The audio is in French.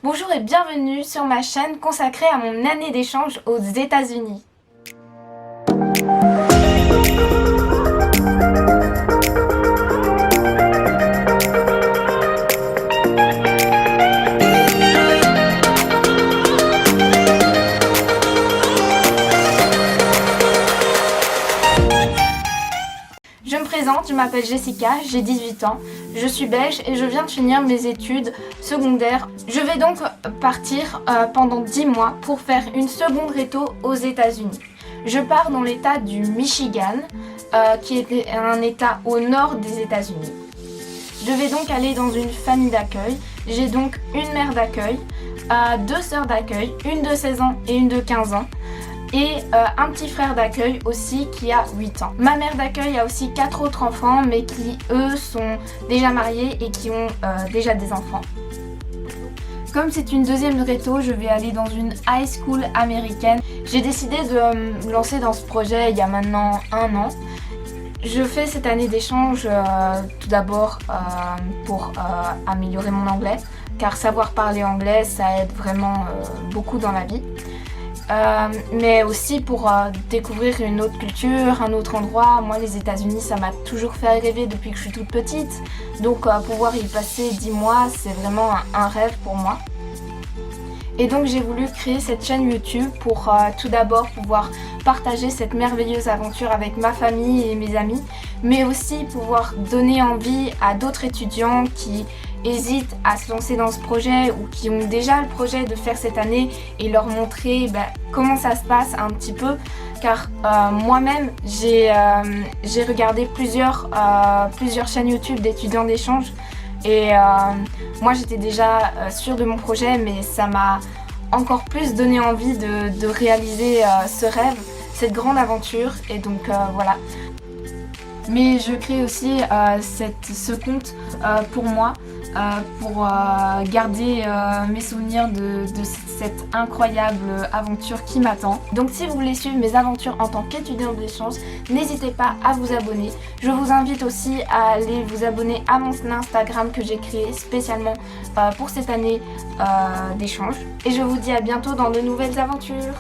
Bonjour et bienvenue sur ma chaîne consacrée à mon année d'échange aux États-Unis. Je me présente, je m'appelle Jessica, j'ai 18 ans, je suis belge et je viens de finir mes études secondaires. Je vais donc partir pendant 10 mois pour faire une seconde réto aux États-Unis. Je pars dans l'état du Michigan, qui est un état au nord des États-Unis. Je vais donc aller dans une famille d'accueil. J'ai donc une mère d'accueil, deux sœurs d'accueil, une de 16 ans et une de 15 ans. Et un petit frère d'accueil aussi qui a 8 ans. Ma mère d'accueil a aussi 4 autres enfants mais qui eux sont déjà mariés et qui ont déjà des enfants. Comme c'est une deuxième réto, je vais aller dans une high school américaine. J'ai décidé de me lancer dans ce projet il y a maintenant 1 an. Je fais cette année d'échange tout d'abord pour améliorer mon anglais, car savoir parler anglais ça aide vraiment beaucoup dans la vie. Mais aussi pour découvrir une autre culture, un autre endroit. Moi les États-Unis ça m'a toujours fait rêver depuis que je suis toute petite, donc pouvoir y passer 10 mois c'est vraiment un rêve pour moi. Et donc j'ai voulu créer cette chaîne YouTube pour tout d'abord pouvoir partager cette merveilleuse aventure avec ma famille et mes amis, mais aussi pouvoir donner envie à d'autres étudiants qui hésitent à se lancer dans ce projet ou qui ont déjà le projet de faire cette année et leur montrer comment ça se passe un petit peu, car moi-même j'ai regardé plusieurs chaînes YouTube d'étudiants d'échange et moi j'étais déjà sûre de mon projet, mais ça m'a encore plus donné envie de réaliser ce rêve, cette grande aventure, et donc voilà. Mais je crée aussi ce compte pour moi, pour garder mes souvenirs de cette incroyable aventure qui m'attend. Donc si vous voulez suivre mes aventures en tant qu'étudiante d'échange, n'hésitez pas à vous abonner. Je vous invite aussi à aller vous abonner à mon Instagram que j'ai créé spécialement pour cette année d'échange. Et je vous dis à bientôt dans de nouvelles aventures.